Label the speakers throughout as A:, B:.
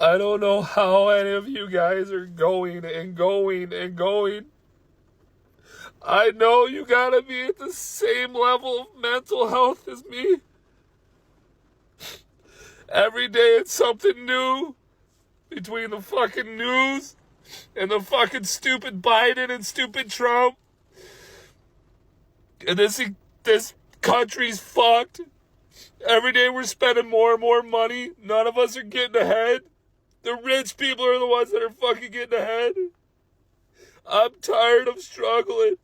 A: I don't know how any of you guys are going and going and going. I know you gotta be at the same level of mental health as me. Every day it's something new between the fucking news and the fucking stupid Biden and stupid Trump. And this country's fucked. Every day we're spending more and more money. None of us are getting ahead. The rich people are the ones that are fucking getting ahead. I'm tired of struggling.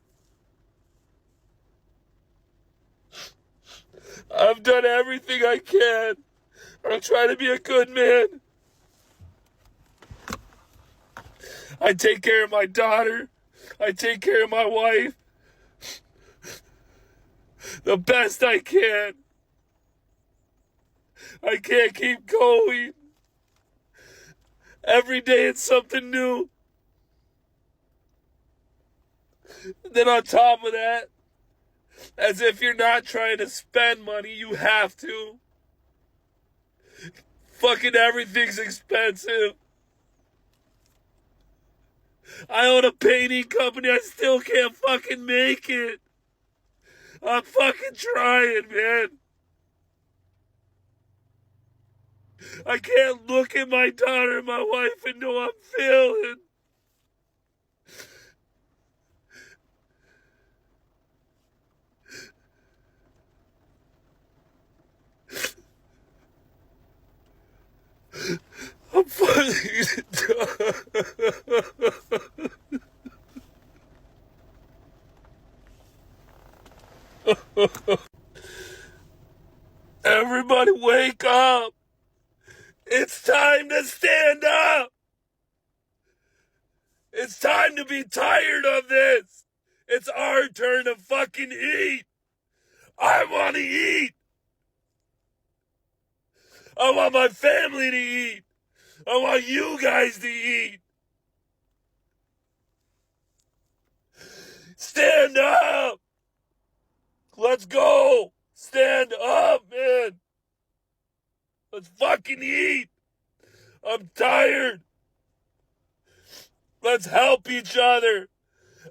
A: I've done everything I can. I'm trying to be a good man. I take care of my daughter. I take care of my wife the best I can. I can't keep going. Every day it's something new. Then on top of that, as if you're not trying to spend money, you have to. Fucking everything's expensive. I own a painting company. I still can't fucking make it. I'm fucking trying, man. I can't look at my daughter and my wife and know I'm failing. I'm fucking Everybody wake up. It's time to stand up. It's time to be tired of this. It's our turn to fucking eat. I want to eat. I want my family to eat. I want you guys to eat. Stand up. Let's go. Stand up, man. Let's fucking eat. I'm tired. Let's help each other.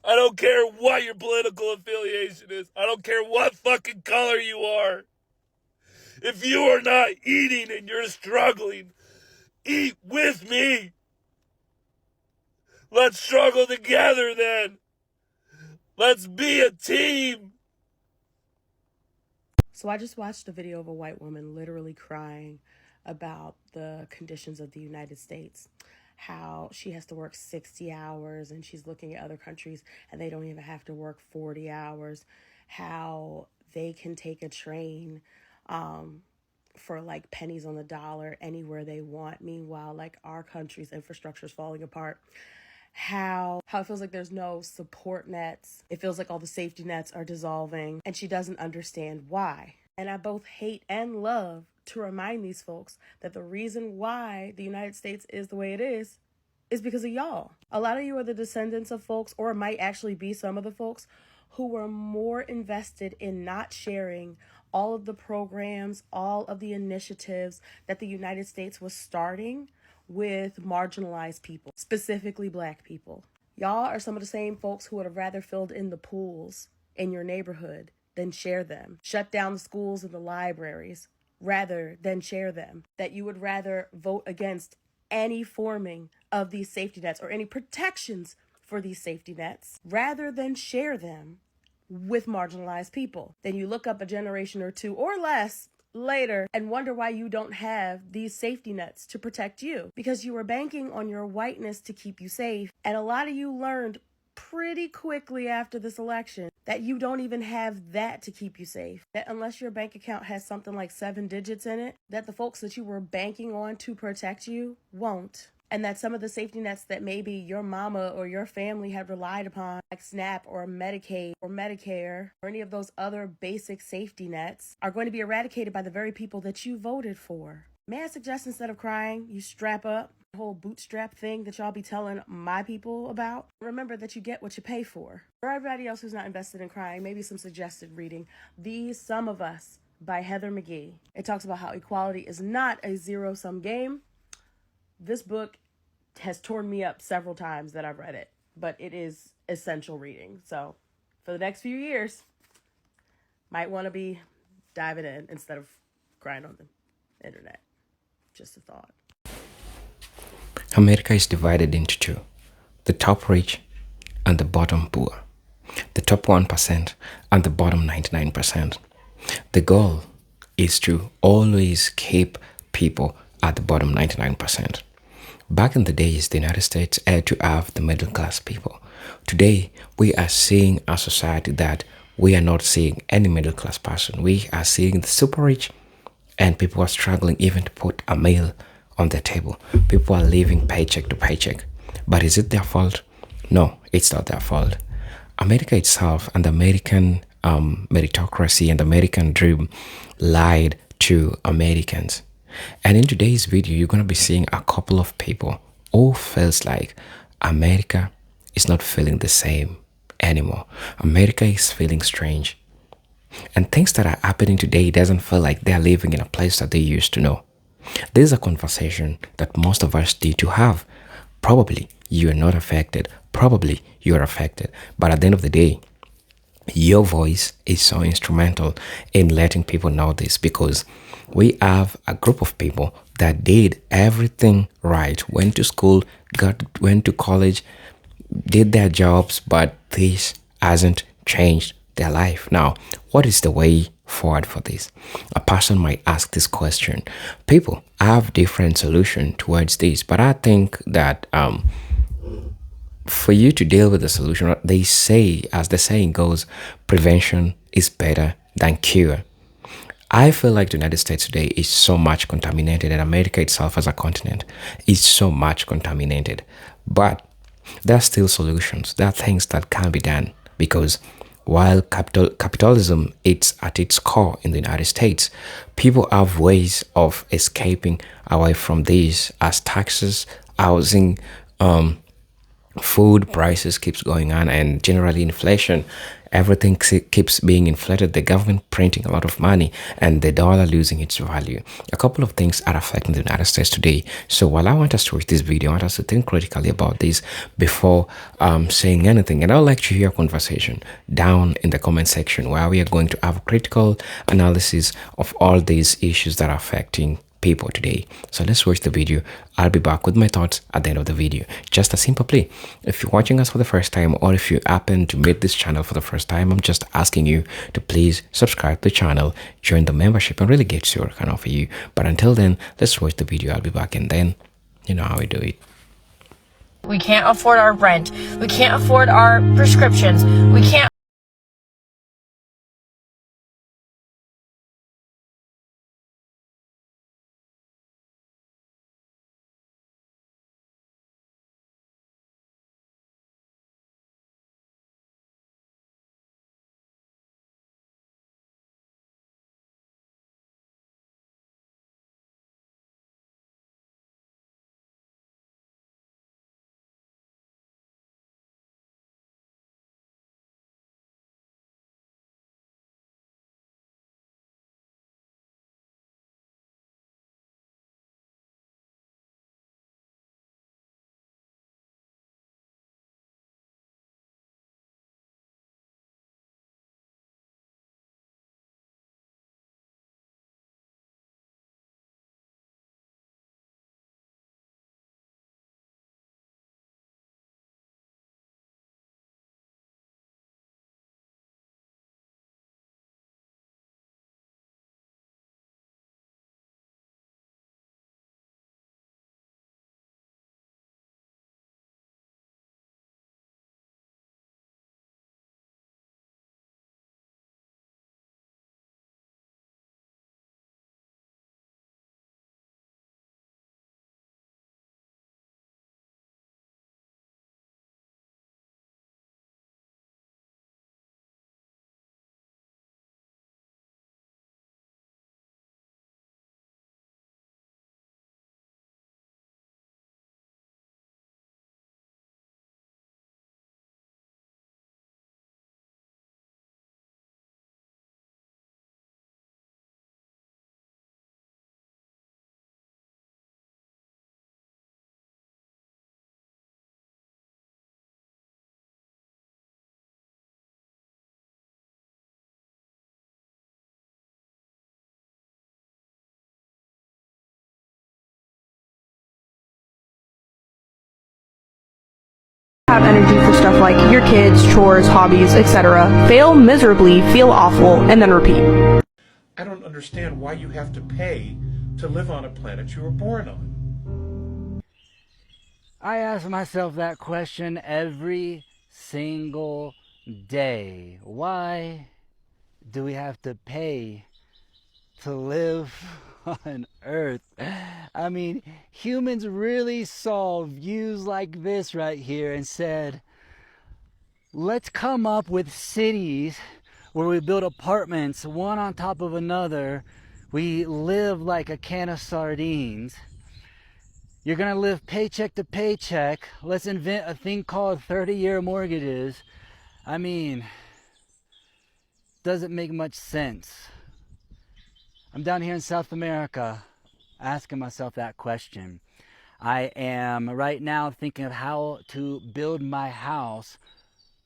A: I don't care what your political affiliation is. I don't care what fucking color you are. If you are not eating and you're struggling, eat with me. Let's struggle together then. Let's be a team.
B: So I just watched a video of a white woman literally crying about the conditions of the United States, how she has to work 60 hours and she's looking at other countries and they don't even have to work 40 hours, how they can take a train for like pennies on the dollar anywhere they want. Meanwhile, like our country's infrastructure is falling apart. How it feels like there's no support nets. It feels like all the safety nets are dissolving and she doesn't understand why. And I both hate and love to remind these folks that the reason why the United States is the way it is because of y'all. A lot of you are the descendants of folks, or might actually be some of the folks, who were more invested in not sharing all of the programs, all of the initiatives that the United States was starting with marginalized people, specifically Black people. Y'all are some of the same folks who would have rather filled in the pools in your neighborhood than share them. Shut down the schools and the libraries rather than share them. That you would rather vote against any forming of these safety nets or any protections for these safety nets rather than share them with marginalized people. Then you look up a generation or two or less later and wonder why you don't have these safety nets to protect you, because you were banking on your whiteness to keep you safe. And a lot of you learned pretty quickly after this election that you don't even have that to keep you safe. That unless your bank account has something like 7 digits in it, that the folks that you were banking on to protect you won't. And that some of the safety nets that maybe your mama or your family had relied upon, like SNAP or Medicaid or Medicare or any of those other basic safety nets, are going to be eradicated by the very people that you voted for. May I suggest, instead of crying, you strap up? The whole bootstrap thing that y'all be telling my people about. Remember that you get what you pay for. For everybody else who's not invested in crying, maybe some suggested reading. These Some of Us by Heather McGhee. It talks about how equality is not a zero-sum game. This book has torn me up several times that I've read it, but it is essential reading. So for the next few years, might want to be diving in instead of crying on the internet. Just a thought.
C: America is divided into two: the top rich and the bottom poor, the top 1% and the bottom 99%. The goal is to always keep people at the bottom 99%. Back in the days, the United States had to have the middle class people. Today, we are seeing a society that we are not seeing any middle class person. We are seeing the super rich, and people are struggling even to put a meal on their table. People are living paycheck to paycheck. But is it their fault? No, it's not their fault. America itself and the American meritocracy and the American dream lied to Americans. And in today's video, you're going to be seeing a couple of people who feels like America is not feeling the same anymore. America is feeling strange. And things that are happening today doesn't feel like they're living in a place that they used to know. This is a conversation that most of us need to have. Probably you are not affected. Probably you are affected. But at the end of the day, your voice is so instrumental in letting people know this, because we have a group of people that did everything right, went to school, went to college, did their jobs, but this hasn't changed their life. Now, what is the way forward for this? A person might ask this question. People have different solutions towards this, but I think that for you to deal with the solution, they say, as the saying goes, prevention is better than cure. I feel like the United States today is so much contaminated, and America itself as a continent is so much contaminated. But there are still solutions. There are things that can be done, because while capitalism it's at its core in the United States, people have ways of escaping away from these, as taxes, housing, food prices keeps going on, and generally inflation. Everything keeps being inflated, the government printing a lot of money, and the dollar losing its value. A couple of things are affecting the United States today. So while I want us to watch this video, I want us to think critically about this before saying anything. And I'd like to hear a conversation down in the comment section, where we are going to have a critical analysis of all these issues that are affecting people today. So let's watch the video. I'll be back with my thoughts at the end of the video. Just a simple plea: if you're watching us for the first time, or if you happen to meet this channel for the first time, I'm just asking you to please subscribe to the channel, join the membership, and really get to what I can offer you. But until then, let's watch the video. I'll be back, and then you know how we do it.
D: We can't afford our rent. We can't afford our prescriptions. We can't
E: Have energy for stuff like your kids, chores, hobbies, etc. Fail miserably, feel awful, and then repeat.
F: I don't understand why you have to pay to live on a planet you were born on.
G: I ask myself that question every single day. Why do we have to pay to live on Earth? I mean, humans really saw views like this right here and said, let's come up with cities where we build apartments one on top of another. We live like a can of sardines. You're gonna live paycheck to paycheck. Let's invent a thing called 30-year mortgages. I mean, doesn't make much sense. I'm down here in South America asking myself that question. I am right now thinking of how to build my house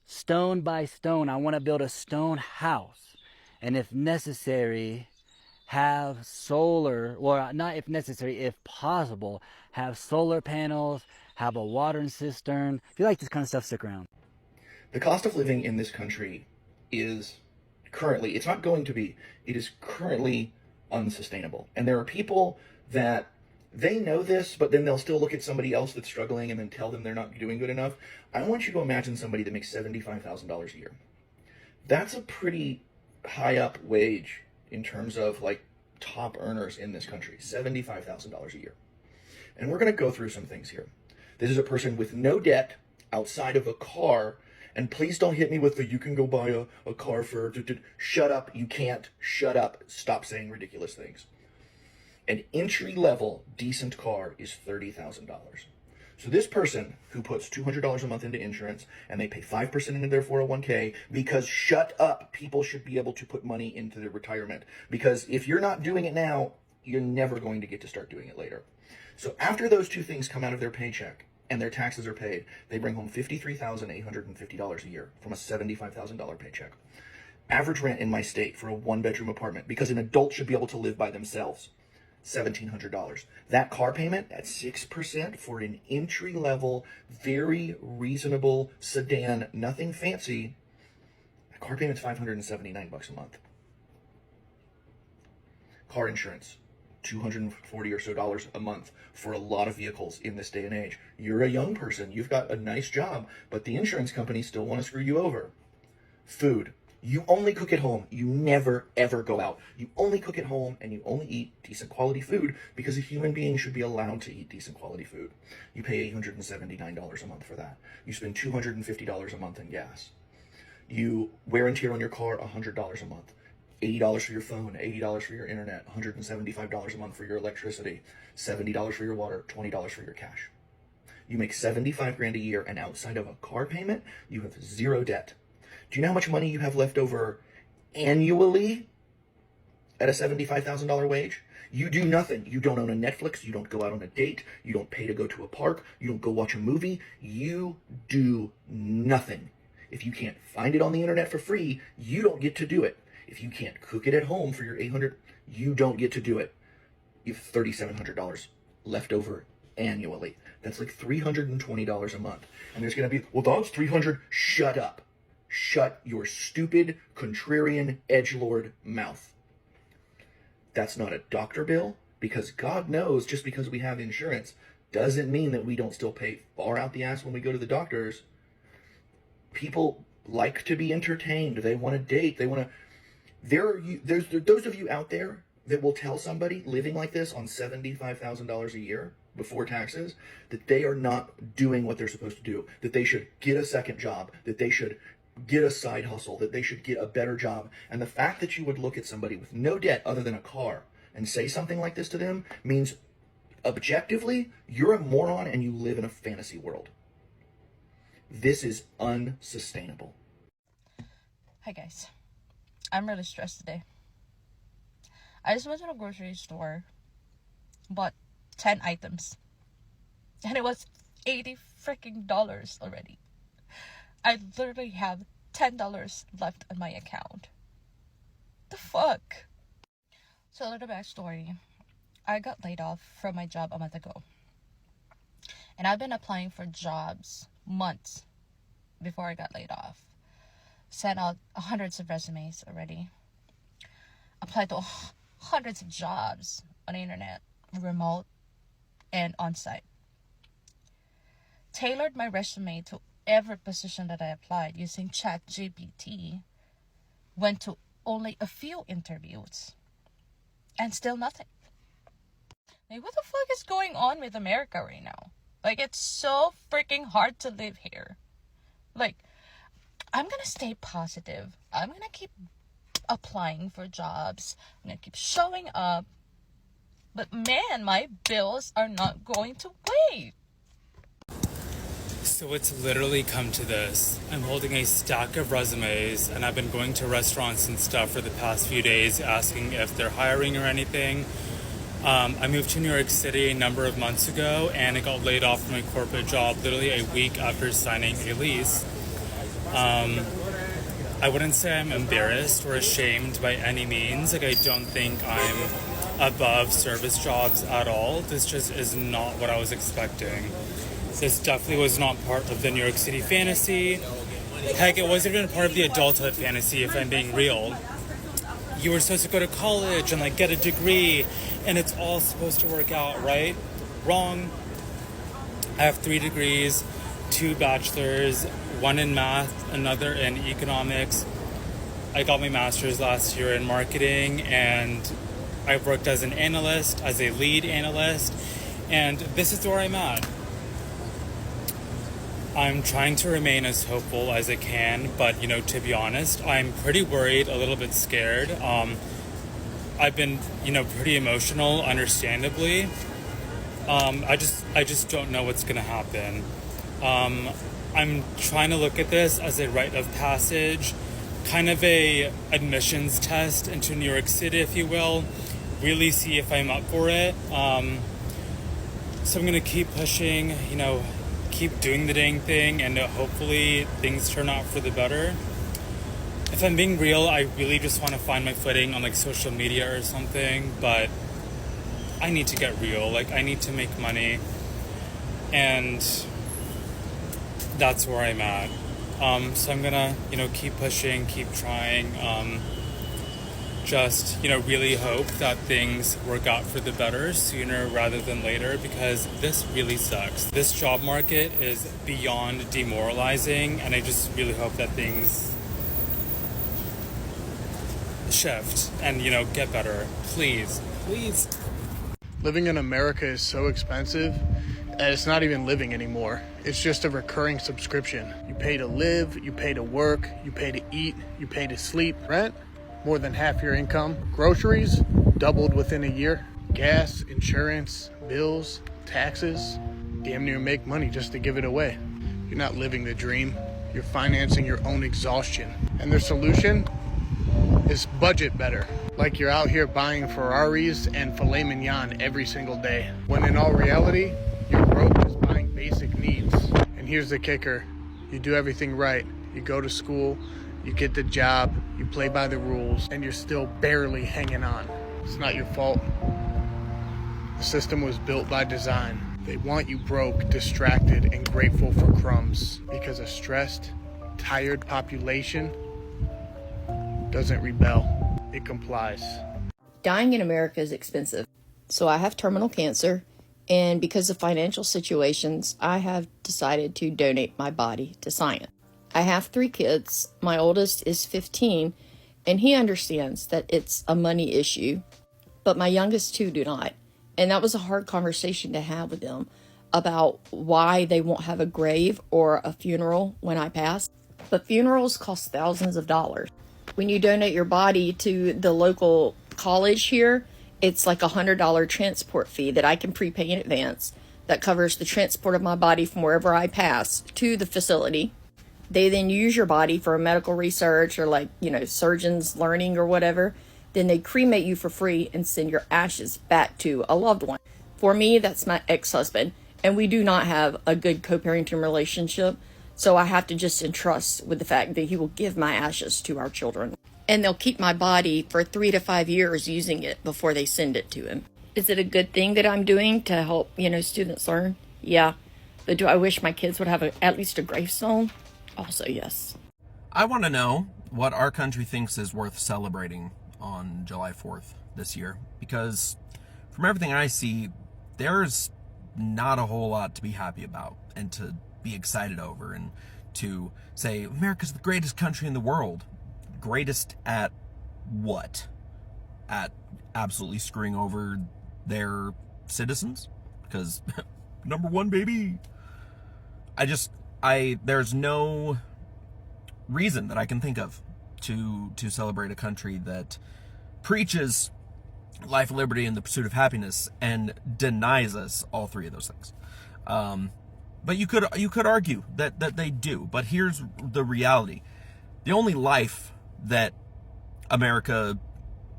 G: stone by stone. I want to build a stone house, and if necessary, have solar, or not if necessary, if possible, have solar panels, have a watering cistern. If you like this kind of stuff, stick around.
H: The cost of living in this country is currently, it's not going to be, it is currently unsustainable. And there are people that they know this, but then they'll still look at somebody else that's struggling and then tell them they're not doing good enough. I want you to imagine somebody that makes $75,000 a year. That's a pretty high up wage in terms of like top earners in this country, $75,000 a year. And we're going to go through some things here. This is a person with no debt outside of a car. And please don't hit me with the, you can go buy a car for, shut up, you can't, shut up, stop saying ridiculous things. An entry-level decent car is $30,000. So this person who puts $200 a month into insurance and they pay 5% into their 401k because, shut up, people should be able to put money into their retirement. Because if you're not doing it now, you're never going to get to start doing it later. So after those two things come out of their paycheck and their taxes are paid, they bring home $53,850 a year from a $75,000 paycheck. Average rent in my state for a one-bedroom apartment, because an adult should be able to live by themselves, $1,700. That car payment at 6% for an entry-level, very reasonable sedan, nothing fancy, the car payment's $579 a month. Car insurance, $240 or so a month for a lot of vehicles in this day and age. You're a young person, you've got a nice job, but the insurance companies still want to screw you over. Food. You only cook at home. You never, ever go out. You only cook at home and you only eat decent quality food because a human being should be allowed to eat decent quality food. You pay $879 a month for that. You spend $250 a month in gas. You wear and tear on your car $100 a month. $80 for your phone, $80 for your internet, $175 a month for your electricity, $70 for your water, $20 for your cash. You make $75,000 a year, and outside of a car payment, you have zero debt. Do you know how much money you have left over annually at a $75,000 wage? You do nothing. You don't own a Netflix. You don't go out on a date. You don't pay to go to a park. You don't go watch a movie. You do nothing. If you can't find it on the internet for free, you don't get to do it. If you can't cook it at home for your $800, you don't get to do it. You have $3,700 left over annually. That's like $320 a month. And there's going to be, well, that's $300. Shut up. Shut your stupid, contrarian, edgelord mouth. That's not a doctor bill, because God knows just because we have insurance doesn't mean that we don't still pay far out the ass when we go to the doctors. People like to be entertained. They want to date. They want to... There's those of you out there that will tell somebody living like this on $75,000 a year before taxes that they are not doing what they're supposed to do, that they should get a second job, that they should get a side hustle, that they should get a better job. And the fact that you would look at somebody with no debt other than a car and say something like this to them means objectively you're a moron and you live in a fantasy world. This is unsustainable.
D: Hi guys, I'm really stressed today. I just went to the grocery store, bought 10 items, and it was $80 freaking already. I literally have $10 left on my account. The fuck? So a little backstory. I got laid off from my job a month ago. And I've been applying for jobs months before I got laid off. Sent out hundreds of resumes already. Applied to hundreds of jobs on the internet, remote and on-site. Tailored my resume to every position that I applied using ChatGPT. Went to only a few interviews. And still nothing. Like, what the fuck is going on with America right now? Like, it's so freaking hard to live here. Like, I'm gonna stay positive. I'm gonna keep applying for jobs. I'm gonna keep showing up. But man, my bills are not going to wait.
A: So it's literally come to this. I'm holding a stack of resumes, and I've been going to restaurants and stuff for the past few days asking if they're hiring or anything. I moved to New York City a number of months ago, and I got laid off from my corporate job literally a week after signing a lease. I wouldn't say I'm embarrassed or ashamed by any means. Like, I don't think I'm above service jobs at all. This just is not what I was expecting. This definitely was not part of the New York City fantasy. Heck, it wasn't even part of the adulthood fantasy, if I'm being real. You were supposed to go to college and like get a degree, and it's all supposed to work out, right? Wrong. I have 3 degrees, 2 bachelors, 1 in math, another in economics. I got my master's last year in marketing, and I've worked as an analyst, as a lead analyst, and this is where I'm at. I'm trying to remain as hopeful as I can, but, to be honest, I'm pretty worried, a little bit scared. I've been, pretty emotional, understandably. I just don't know what's going to happen. I'm trying to look at this as a rite of passage, kind of a admissions test into New York City, if you will. Really see if I'm up for it. So I'm going to keep pushing, keep doing the dang thing, and hopefully things turn out for the better. If I'm being real, I really just want to find my footing on social media or something, but I need to get real. I need to make money, and that's where I'm at. So I'm gonna, keep pushing, keep trying, just, really hope that things work out for the better sooner rather than later, because this really sucks. This job market is beyond demoralizing, and I just really hope that things shift and, get better. Please.
I: Living in America is so expensive that it's not even living anymore. It's just a recurring subscription. You pay to live, you pay to work, you pay to eat, you pay to sleep. Rent, more than half your income. Groceries, doubled within a year. Gas, insurance, bills, taxes, damn near make money just to give it away. You're not living the dream. You're financing your own exhaustion. And their solution is budget better. Like you're out here buying Ferraris and filet mignon every single day, when in all reality, you're broke just buying basic needs. And here's the kicker. You do everything right. You go to school, you get the job, you play by the rules, and you're still barely hanging on. It's not your fault. The system was built by design. They want you broke, distracted, and grateful for crumbs, because a stressed, tired population doesn't rebel. It complies.
J: Dying in America is expensive. So I have terminal cancer, and because of financial situations, I have decided to donate my body to science. I have 3 kids. My oldest is 15, and he understands that it's a money issue, but my youngest 2 do not. And that was a hard conversation to have with them about why they won't have a grave or a funeral when I pass. But funerals cost thousands of dollars. When you donate your body to the local college here, it's like $100 transport fee that I can prepay in advance that covers the transport of my body from wherever I pass to the facility. They then use your body for medical research or surgeons learning or whatever. Then they cremate you for free and send your ashes back to a loved one. For me, that's my ex-husband, and we do not have a good co-parenting relationship. So I have to just entrust with the fact that he will give my ashes to our children. And they'll keep my body for 3 to 5 years using it before they send it to him. Is it a good thing that I'm doing to help, students learn? Yeah. But do I wish my kids would have at least a gravestone? Also, yes.
K: I want to know what our country thinks is worth celebrating on July 4th this year, because from everything I see, there's not a whole lot to be happy about and to be excited over and to say America's the greatest country in the world. Greatest at what? At absolutely screwing over their citizens? Because number one, baby. There's no reason that I can think of to celebrate a country that preaches life, liberty, and the pursuit of happiness and denies us all three of those things. But you could argue that they do. But here's the reality: the only life that America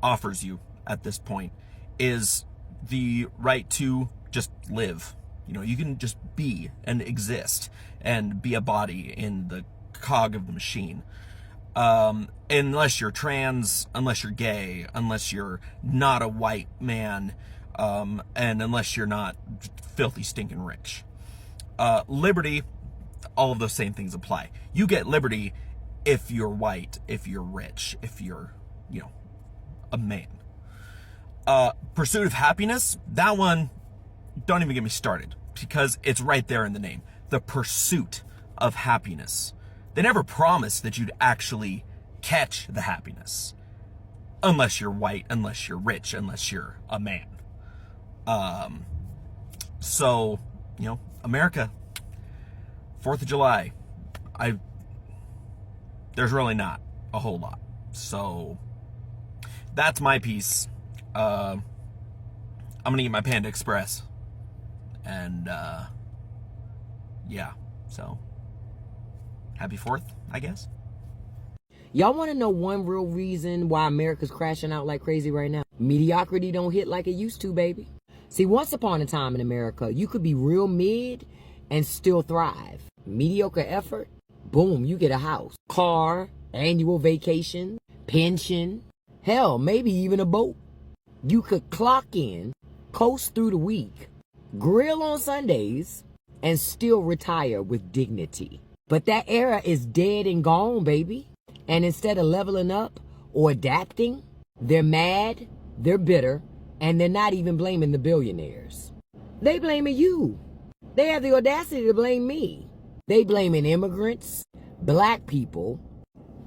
K: offers you at this point is the right to just live. You can just be and exist and be a body in the cog of the machine. Unless you're trans, unless you're gay, unless you're not a white man, and unless you're not filthy stinking rich. Liberty, all of those same things apply. You get liberty if you're white, if you're rich, if you're, a man. Pursuit of happiness, that one, don't even get me started, because it's right there in the name. The pursuit of happiness. They never promised that you'd actually catch the happiness. Unless you're white, unless you're rich, unless you're a man. So, America, 4th of July, there's really not a whole lot. So, that's my piece. I'm gonna eat my Panda Express. And, yeah, so, happy 4th, I guess.
L: Y'all want to know one real reason why America's crashing out like crazy right now? Mediocrity don't hit like it used to, baby. See, once upon a time in America, you could be real mid and still thrive. Mediocre effort, boom, you get a house, car, annual vacation, pension, hell, maybe even a boat. You could clock in, coast through the week, grill on Sundays, and still retire with dignity. But that era is dead and gone, baby. And instead of leveling up or adapting, they're mad, they're bitter, and they're not even blaming the billionaires. They blaming you. They have the audacity to blame me. They blaming immigrants, black people,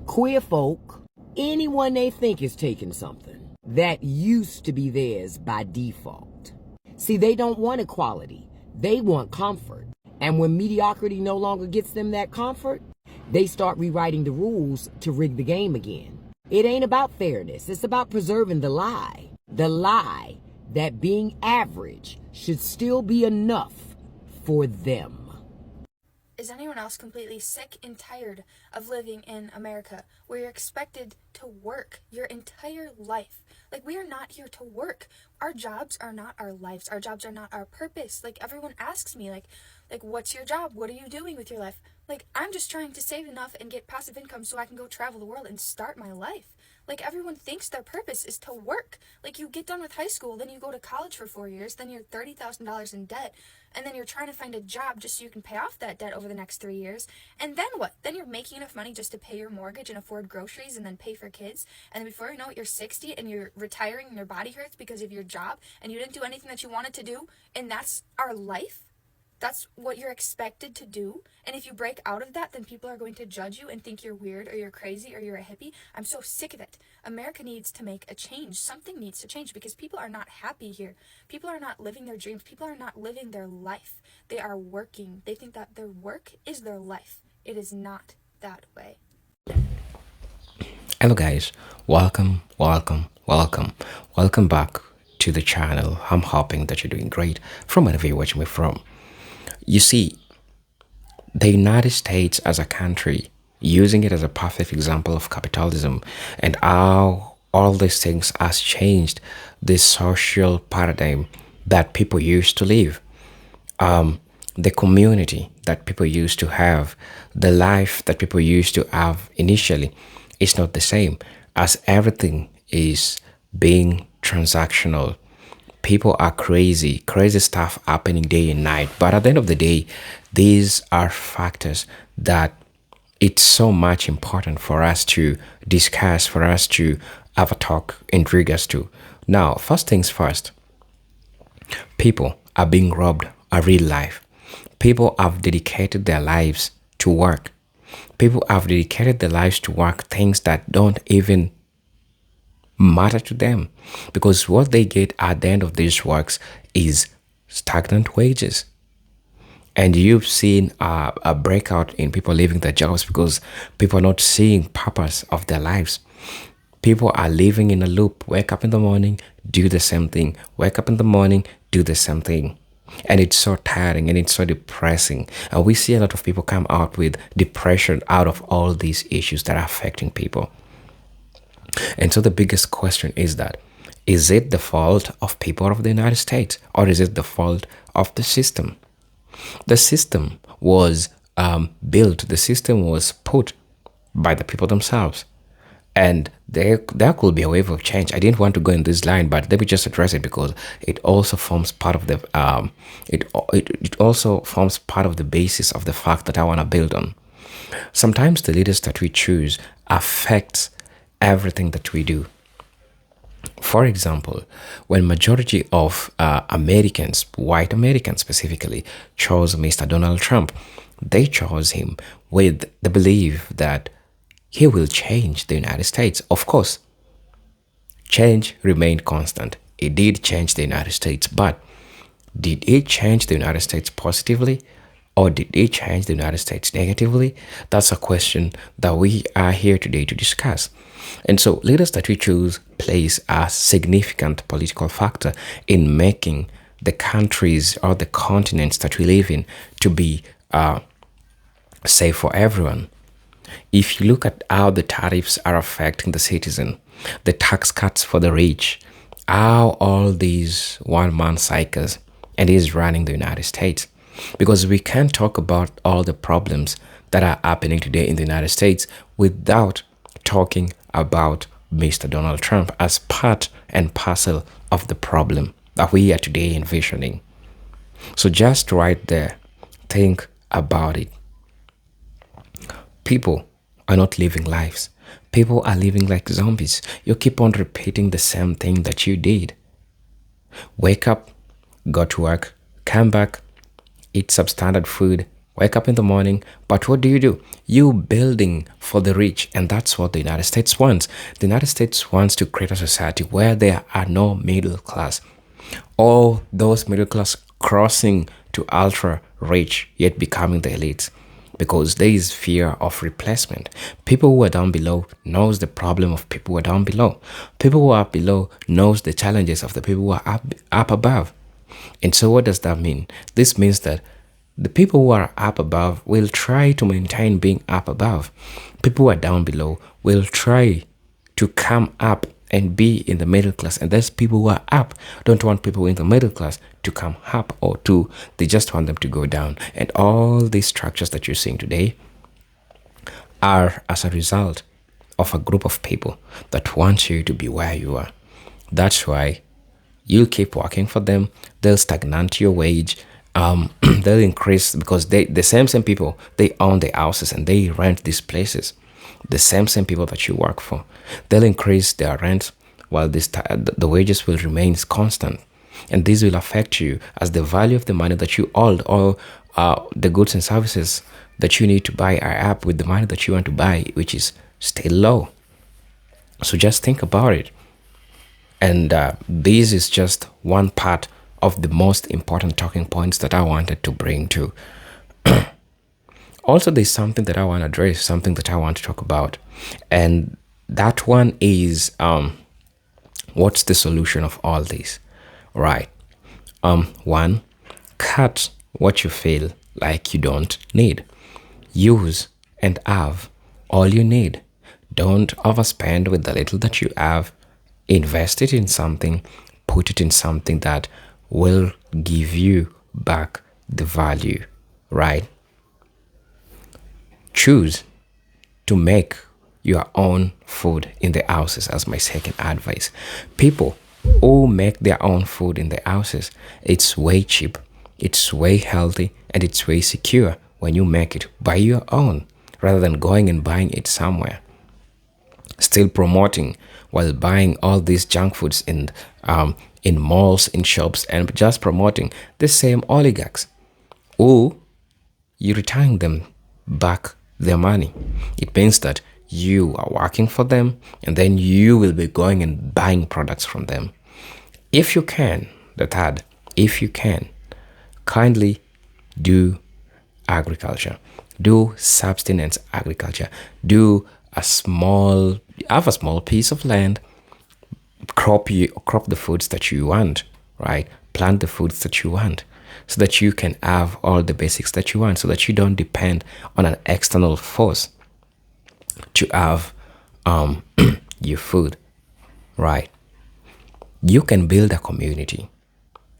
L: queer folk, anyone they think is taking something that used to be theirs by default. See, they don't want equality. They want comfort. And when mediocrity no longer gets them that comfort, they start rewriting the rules to rig the game again. It ain't about fairness. It's about preserving the lie. The lie that being average should still be enough for them.
M: Is anyone else completely sick and tired of living in America where you're expected to work your entire life? Like, we are not here to work. Our jobs are not our lives. Our jobs are not our purpose. Like, everyone asks me, like, what's your job? What are you doing with your life? Like, I'm just trying to save enough and get passive income so I can go travel the world and start my life. Like, everyone thinks their purpose is to work. Like, you get done with high school, then you go to college for 4 years, then you're $30,000 in debt, and then you're trying to find a job just so you can pay off that debt over the next 3 years. And then what? Then you're making enough money just to pay your mortgage and afford groceries and then pay for kids. And then before you know it, you're 60 and you're retiring and your body hurts because of your job and you didn't do anything that you wanted to do. And that's our life. That's what you're expected to do. And if you break out of that, then people are going to judge you and think you're weird or you're crazy or you're a hippie. I'm so sick of it. America needs to make a change. Something needs to change because people are not happy here. People are not living their dreams. People are not living their life. They are working. They think that their work is their life. It is not that way.
C: Hello guys, welcome back to the channel. I'm hoping that you're doing great from wherever you're watching me from. You see, the United States as a country, using it as a perfect example of capitalism and how all these things has changed the social paradigm that people used to live, the community that people used to have, the life that people used to have initially is not the same, as everything is being transactional. People are crazy stuff happening day and night. But at the end of the day, these are factors that it's so much important for us to discuss, for us to have a talk in regards to. Now, first things first, people are being robbed a real life. People have dedicated their lives to work. People have dedicated their lives to work things that don't even matter to them, because what they get at the end of these works is stagnant wages. And you've seen a breakout in people leaving their jobs because people are not seeing purpose of their lives. People are living in a loop. Wake up in the morning, do the same thing. Wake up in the morning, do the same thing. And it's so tiring and it's so depressing. And we see a lot of people come out with depression out of all these issues that are affecting people. And so the biggest question is that, is it the fault of people of the United States, or is it the fault of the system? The system was built, the system was put by the people themselves. And there could be a wave of change. I didn't want to go in this line, but let me just address it because it also forms part of the it also forms part of the basis of the fact that I want to build on. Sometimes the leaders that we choose affects everything that we do. For example, when majority of Americans, white Americans specifically, chose Mr. Donald Trump, they chose him with the belief that he will change the United States. Of course, change remained constant. It did change the United States, but did it change the United States positively, or did it change the United States negatively? That's a question that we are here today to discuss. And so leaders that we choose plays a significant political factor in making the countries or the continents that we live in to be safe for everyone. If you look at how the tariffs are affecting the citizen, the tax cuts for the rich, how all these one-man cycles, and is running the United States. Because we can't talk about all the problems that are happening today in the United States without talking about Mr. Donald Trump as part and parcel of the problem that we are today envisioning. So just right there, think about it. People are not living lives. People are living like zombies. You keep on repeating the same thing that you did. Wake up, go to work, come back, eat substandard food, wake up in the morning. But what do? You building for the rich, and that's what the United States wants. The United States wants to create a society where there are no middle class. All those middle class crossing to ultra rich, yet becoming the elites. Because there is fear of replacement. People who are down below knows the problem of people who are down below. People who are up below knows the challenges of the people who are up above. And so what does that mean? This means that the people who are up above will try to maintain being up above. People who are down below will try to come up and be in the middle class. And those people who are up don't want people in the middle class to come up, or they just want them to go down. And all these structures that you're seeing today are as a result of a group of people that want you to be where you are. That's why you'll keep working for them. They'll stagnate your wage. They'll increase because the same people, they own the houses and they rent these places. The same people that you work for, they'll increase their rent while the wages will remain constant. And this will affect you as the value of the money that you hold, or the goods and services that you need to buy are up with the money that you want to buy, which is still low. So just think about it. And this is just one part of the most important talking points that I wanted to bring to. Also, there's something that I want to address, something that I want to talk about. And that one is, what's the solution of all this? Right. One, cut what you feel like you don't need. Use and have all you need. Don't overspend with the little that you have. Invest it in something, put it in something that will give you back the value, right? Choose to make your own food in the houses as my second advice. People who make their own food in the houses, it's way cheap, it's way healthy, and it's way secure when you make it by your own. rather than going and buying it somewhere. Still promoting while buying all these junk foods in malls, in shops, and just promoting the same oligarchs. Or you return them back their money. It means that you are working for them and then you will be going and buying products from them. If you can, the third, if you can, kindly do agriculture. Do subsistence agriculture. Have a small piece of land, crop the foods that you want, right? Plant the foods that you want, so that you can have all the basics that you want, so that you don't depend on an external force to have your food, right? You can build a community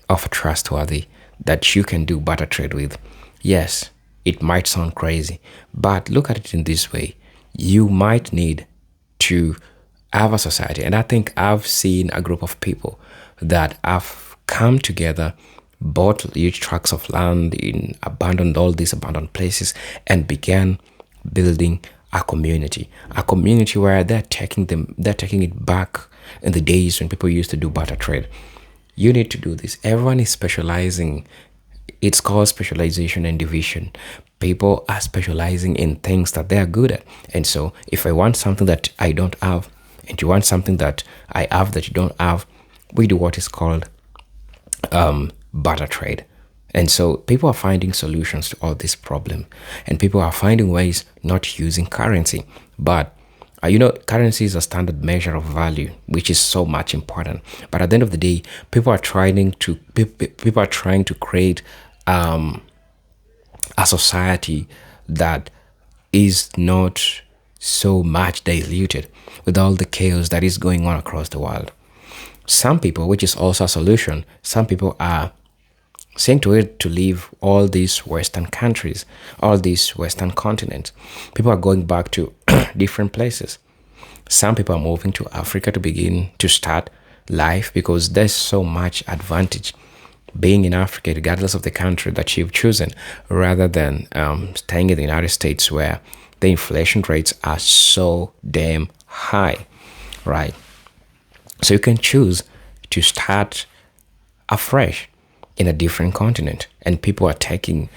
C: of trustworthy that you can do barter trade with. Yes, it might sound crazy, but look at it in this way. You might need to have a society, and I think I've seen a group of people that have come together, bought huge tracts of land in all these abandoned places, and began building a community where they're taking it back in the days when people used to do barter trade. You need to do this. Everyone is specializing. It's called specialization and division. People are specializing in things that they are good at. And so if I want something that I don't have, and you want something that I have that you don't have, we do what is called barter trade. And so people are finding solutions to all this problem, and people are finding ways not using currency. But currency is a standard measure of value, which is so much important. But at the end of the day, people are trying to create a society that is not so much diluted with all the chaos that is going on across the world. Some people, which is also a solution, some people are saying to it to leave all these Western countries, all these Western continents. People are going back to different places. Some people are moving to Africa to begin to start life because there's so much advantage being in Africa, regardless of the country that you've chosen, rather than staying in the United States where the inflation rates are so damn high, right? So you can choose to start afresh in a different continent, and people are taking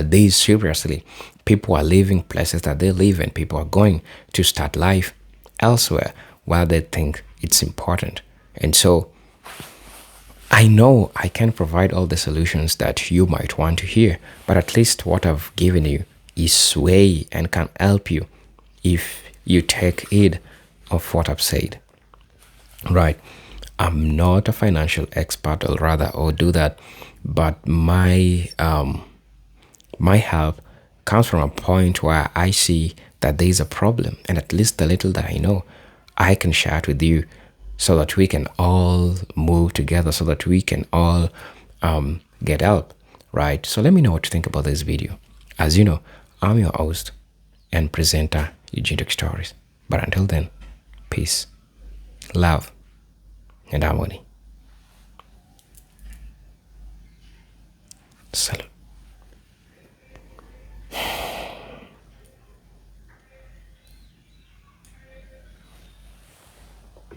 C: these seriously. People are leaving places that they live in. People are going to start life elsewhere while they think it's important. And so I know I can't provide all the solutions that you might want to hear, but at least what I've given you is way and can help you if you take heed of what I've said. Right. I'm not a financial expert, or do that, but my help comes from a point where I see that there is a problem, and at least the little that I know, I can share it with you, so that we can all move together, so that we can all get help, right? So let me know what you think about this video. As you know, I'm your host and presenter, Eugene Talk Stories. But until then, peace, love, and harmony. Salute.